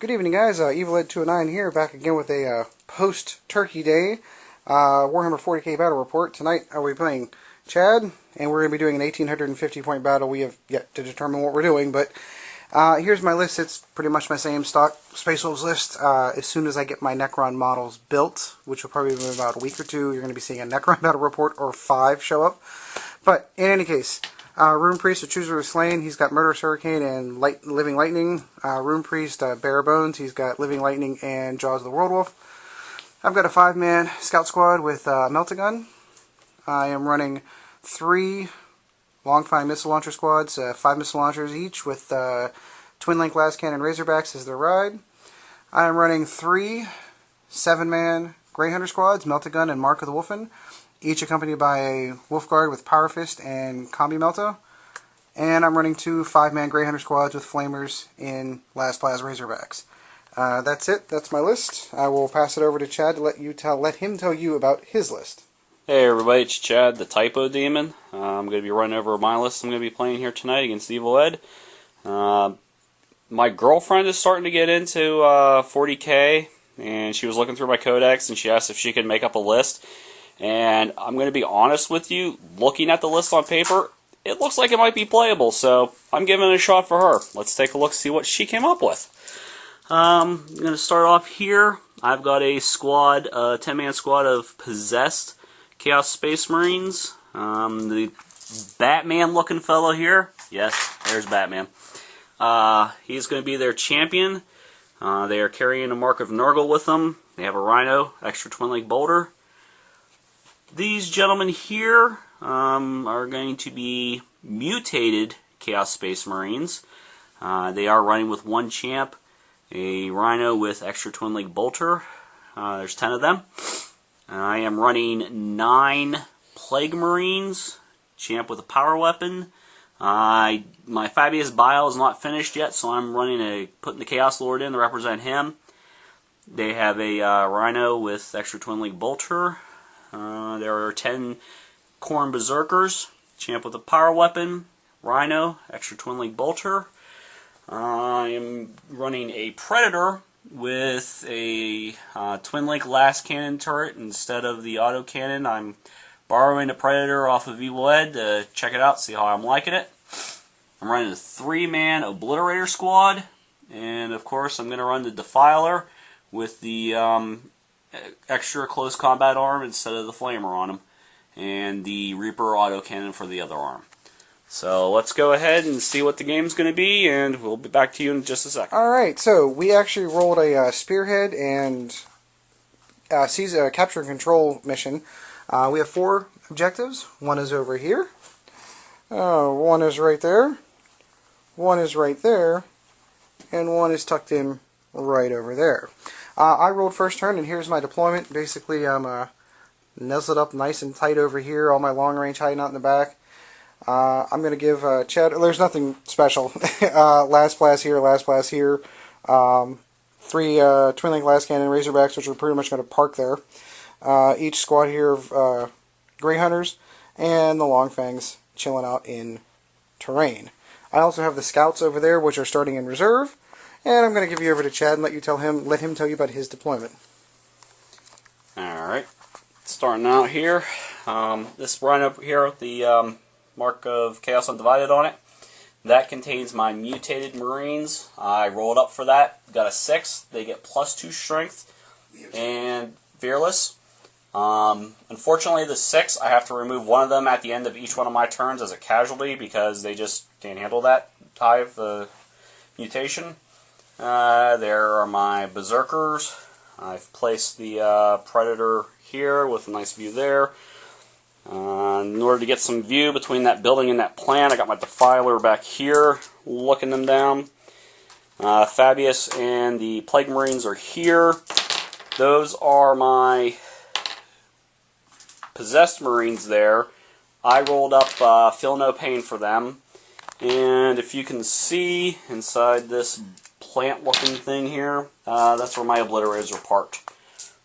Good evening, guys. EvilEd209 here, back again with a post-Turkey Day Warhammer 40k battle report. Tonight I'll be playing Chad, and we're going to be doing an 1850-point battle. We have yet to determine what we're doing, but here's my list. It's pretty much my same stock Space Wolves list. As soon as I get my Necron models built, which will probably be in about a week or two, you're going to be seeing a Necron battle report or 5 show up. But in any case, Rune Priest, a Chooser was slain. He's got Murderous Hurricane and Living Lightning. Rune Priest, Bare Bones. He's got Living Lightning and Jaws of the World Wolf. I've got a 5-man scout squad with Melt-A-Gun. I am running 3 Longfine missile launcher squads, 5 missile launchers each with Twin Link Las Cannon Razorbacks as their ride. I am running 3 7-man Grey Hunter squads, Melt-A-Gun and Mark of the Wolfen, each accompanied by a Wolf Guard with Power Fist and Combi Melta. And I'm running 2 5-man Grey Hunter squads with Flamers in Las Plaz Razorbacks. That's it. That's my list. I will pass it over to Chad to let him tell you about his list. Hey everybody, it's Chad, the Typo Demon. I'm going to be running over my list I'm going to be playing here tonight against Evil Ed. My girlfriend is starting to get into 40k, and she was looking through my codex, and she asked if she could make up a list. And I'm going to be honest with you, looking at the list on paper, it looks like it might be playable, so I'm giving it a shot for her. Let's take a look, see what she came up with. I'm going to start off here. I've got a squad, a 10-man squad of Possessed Chaos Space Marines. The Batman-looking fellow here. Yes, there's Batman. He's going to be their champion. They are carrying a Mark of Nurgle with them. They have a Rhino, extra Twin Link Bolter. These gentlemen here are going to be mutated Chaos Space Marines. They are running with 1 champ, a Rhino with extra Twin Link Bolter. There's 10 of them. I am running 9 Plague Marines, champ with a power weapon. My Fabius Bile is not finished yet, so I'm putting the Chaos Lord in to represent him. They have a Rhino with extra Twin Link Bolter. There are 10 Khorne Berserkers, champ with a power weapon, Rhino, extra Twin Link Bolter. I am running a Predator with a Twin Link Las Cannon turret instead of the auto cannon. I'm borrowing the Predator off of Evil Ed to check it out, see how I'm liking it. I'm running a 3-man Obliterator squad, and of course I'm going to run the Defiler with the extra close combat arm instead of the Flamer on him, and the Reaper autocannon for the other arm. So let's go ahead and see what the game's going to be, and we'll be back to you in just a second. Alright, so we actually rolled a Spearhead and Capture and Control mission. We have 4 objectives. 1 is over here. 1 is right there. 1 is right there. And 1 is tucked in right over there. I rolled first turn, and here's my deployment. Basically, I'm nestled up nice and tight over here, all my long range hiding out in the back. I'm going to give Chad, there's nothing special. Last blast here, last blast here. 3 Twin Link Las Cannon Razorbacks, which are pretty much going to park there. Each squad here of Grey Hunters, and the Long Fangs chilling out in terrain. I also have the Scouts over there, which are starting in reserve. And I'm going to give you over to Chad and let him tell you about his deployment. Alright, starting out here. This Rhino here with the Mark of Chaos Undivided on it. That contains my mutated Marines. I rolled up for that. Got a 6. They get +2 strength and fearless. Unfortunately, the 6, I have to remove one of them at the end of each one of my turns as a casualty because they just can't handle that high of the mutation. There are my Berserkers. I've placed the Predator here with a nice view there. In order to get some view between that building and that plant, I got my Defiler back here, looking them down. Fabius and the Plague Marines are here. Those are my Possessed Marines there. I rolled up Feel No Pain for them. And if you can see inside this plant-looking thing here, that's where my Obliterators are parked.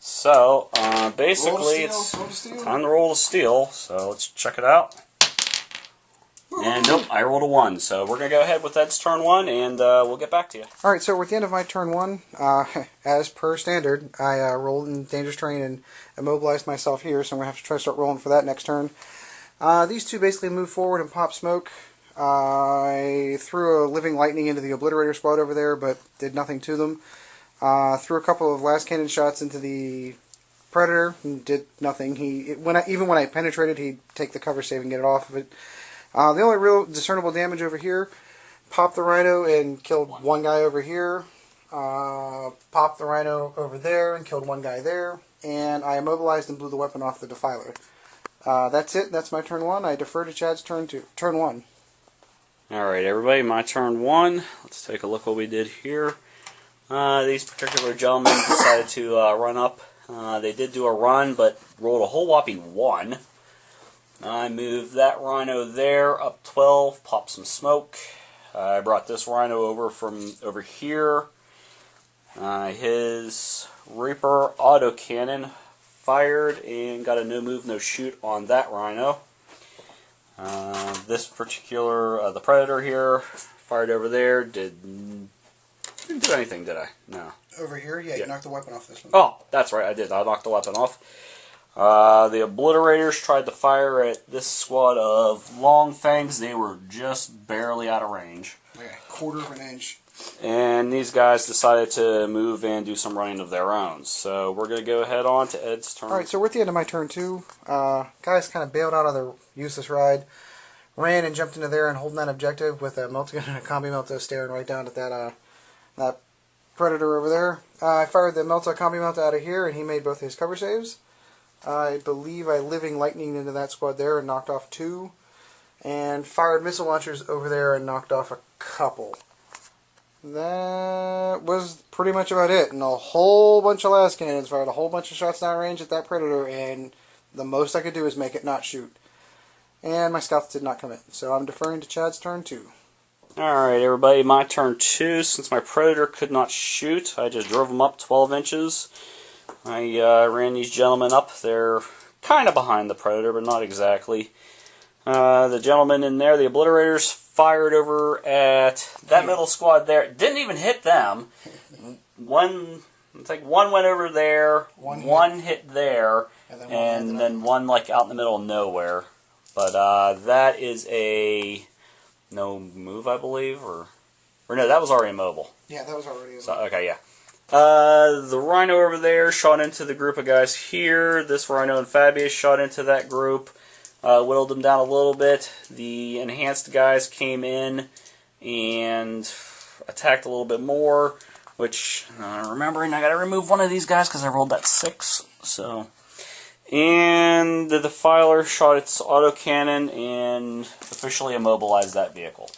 So, basically, it's time to roll the steel, so let's check it out. And nope, I rolled a 1. So we're going to go ahead with Ed's turn 1, and we'll get back to you. Alright, so we're at the end of my turn 1. As per standard, I rolled in dangerous terrain and immobilized myself here, so I'm going to have to try to start rolling for that next turn. These two basically move forward and pop smoke. I threw a living lightning into the obliterator squad over there, but did nothing to them. Threw a couple of last cannon shots into the predator, and did nothing. Even when I penetrated, he'd take the cover save and get it off of it. The only real discernible damage over here, popped the rhino and killed one guy over here. Popped the rhino over there and killed one guy there. And I immobilized and blew the weapon off the defiler. That's it. That's my turn 1. I defer to Chad's turn 1. Alright, everybody, my turn 1. Let's take a look what we did here. These particular gentlemen decided to run up. They did do a run, but rolled a whole whopping 1. I moved that rhino there, up 12, popped some smoke. I brought this rhino over from over here. His Reaper autocannon fired and got a no move, no shoot on that rhino. This particular, the Predator here, fired over there, didn't do anything, did I? No. Over here? Yeah, you knocked the weapon off this one. Oh, that's right, I did. I knocked the weapon off. The Obliterators tried to fire at this squad of Long Fangs. They were just barely out of range. Like a quarter of an inch. And these guys decided to move and do some running of their own. So we're going to go ahead on to Ed's turn. Alright, so we're at the end of my turn 2. Guys kind of bailed out of their useless ride. Ran and jumped into there and holding that objective with a multigun and a combi melta staring right down at that Predator over there. I fired the melta combi melta out of here and he made both his cover saves. I believe I living lightning into that squad there and knocked off 2. And fired missile launchers over there and knocked off a couple. That was pretty much about it. And a whole bunch of last cannons, fired a whole bunch of shots downrange at that Predator, and the most I could do is make it not shoot. And my scouts did not come in. So I'm deferring to Chad's turn 2. Alright, everybody, my turn 2. Since my Predator could not shoot, I just drove him up 12 inches. I ran these gentlemen up. They're kind of behind the Predator, but not exactly. The gentleman in there, the Obliterators, fired over at that middle squad there. Didn't even hit them. One went over there, one hit there, and then one like out in the middle of nowhere. But that is a no move, I believe, or no, that was already immobile. Yeah, that was already immobile. So, okay, yeah. The Rhino over there shot into the group of guys here. This Rhino and Fabius shot into that group. Whittled them down a little bit. The enhanced guys came in and attacked a little bit more, which, remembering, I gotta remove one of these guys because I rolled that 6, so. And the Defiler shot its autocannon and officially immobilized that vehicle.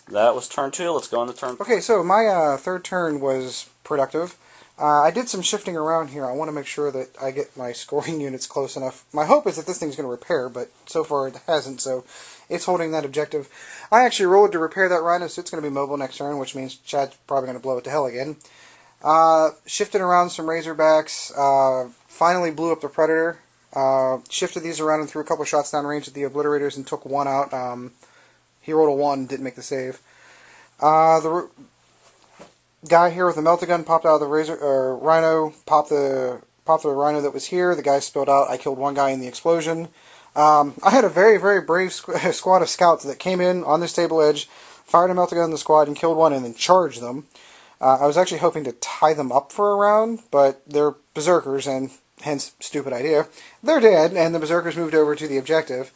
That was turn 2. Let's go on to turn 3. Okay, so my third turn was productive. I did some shifting around here. I want to make sure that I get my scoring units close enough. My hope is that this thing's going to repair, but so far it hasn't, so it's holding that objective. I actually rolled to repair that Rhino, so it's going to be mobile next turn, which means Chad's probably going to blow it to hell again. Shifted around some Razorbacks. Finally blew up the Predator. Shifted these around and threw a couple shots downrange at the Obliterators and took one out. He rolled a 1, didn't make the save. The guy here with the melta gun popped out of the Rhino, popped the Rhino that was here. The guy spilled out. I killed one guy in the explosion. I had a very, very brave squad of scouts that came in on this table edge, fired a melta gun in the squad and killed one and then charged them. I was actually hoping to tie them up for a round, but they're berserkers and hence stupid idea. They're dead and the berserkers moved over to the objective.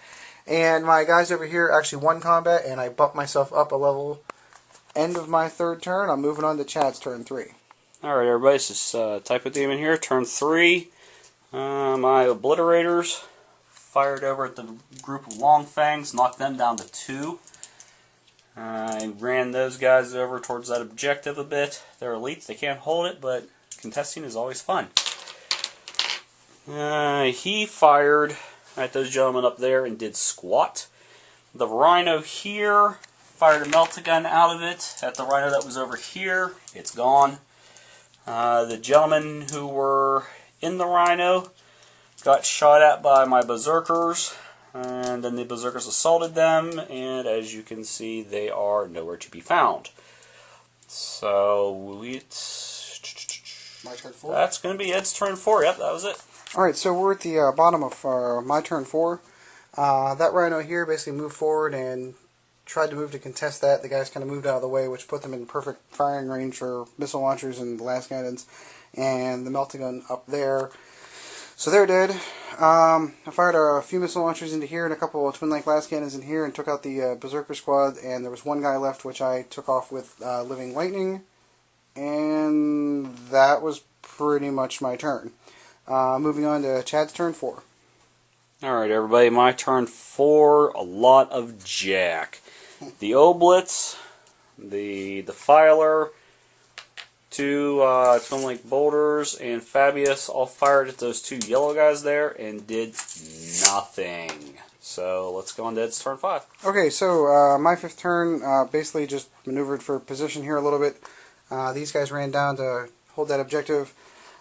And my guys over here actually won combat and I bumped myself up a level. End of my third turn. I'm moving on to Chad's turn 3. Alright, everybody, this is Typo Demon here. Turn 3. My Obliterators fired over at the group of Long Fangs, knocked them down to 2. I ran those guys over towards that objective a bit. They're elites, they can't hold it, but contesting is always fun. He fired at those gentlemen up there and did squat. The Rhino here fired a melta gun out of it at the Rhino that was over here. It's gone. The gentlemen who were in the Rhino got shot at by my berserkers. and then the Berserkers assaulted them, and as you can see, they are nowhere to be found. So it's My turn 4? that's going to be Ed's turn 4. Yep, that was it. Alright, so we're at the bottom of my turn 4. That rhino here basically moved forward and tried to move to contest that. The guys kind of moved out of the way, which put them in perfect firing range for missile launchers and blast cannons, and the melting gun up there. So they're dead. I fired a few missile launchers into here and a couple of twin link blast cannons in here and took out the Berserker squad, and there was one guy left which I took off with living lightning, and that was pretty much my turn. Moving on to Chad's turn 4. Alright, everybody, my turn 4. A lot of jack. The Oblitz, the Defiler, 2 twin link boulders, and Fabius all fired at those 2 yellow guys there and did nothing. So let's go on to Ed's turn 5. Okay, so my 5th turn basically just maneuvered for position here a little bit. These guys ran down to hold that objective.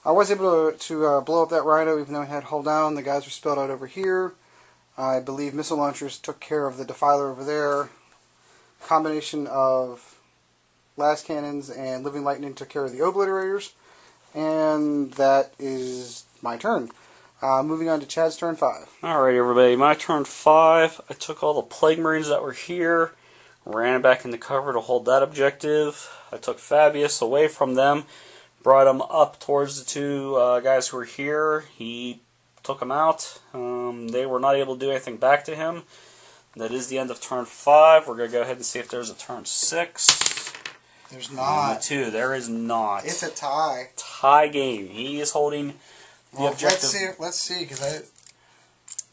I was able to blow up that rhino even though I had hull down. The guys were spilled out over here. I believe missile launchers took care of the Defiler over there. Combination of blast cannons and living lightning took care of the obliterators. And that is my turn. Moving on to Chad's turn 5. Alright, everybody, my turn 5. I took all the Plague Marines that were here, ran back into cover to hold that objective. I took Fabius away from them, brought him up towards the 2 guys who were here. He took them out. They were not able to do anything back to him. That is the end of turn 5. We're going to go ahead and see if there's a turn 6. There's not. 2. There is not. It's a tie. Tie game. He is holding the objective. Let's see, because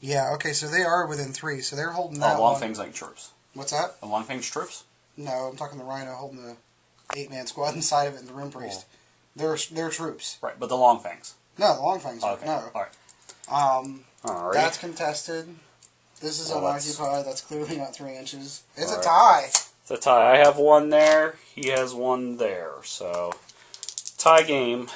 yeah, okay, so they are within 3, so they're holding that long one. things like troops. What's that? The long things troops? No, I'm talking the rhino holding the 8-man squad inside of it and the Rim Priest. They're troops. Right, but the long fangs. No, the long fangs. Okay. No. Alright. That's contested. This is Well, unoccupied. That's clearly not 3 inches. It's a Alright. tie. It's a tie. I have one there. He has one there. So, tie game.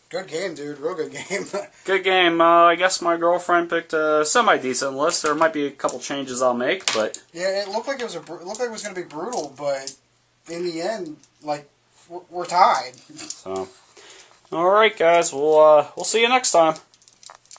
Good game, dude. Real good game. Good game. I guess my girlfriend picked a semi-decent list. There might be a couple changes I'll make, but yeah, it looked like it was going to be brutal, but in the end, like we're tied. so. All right, guys. We'll see you next time.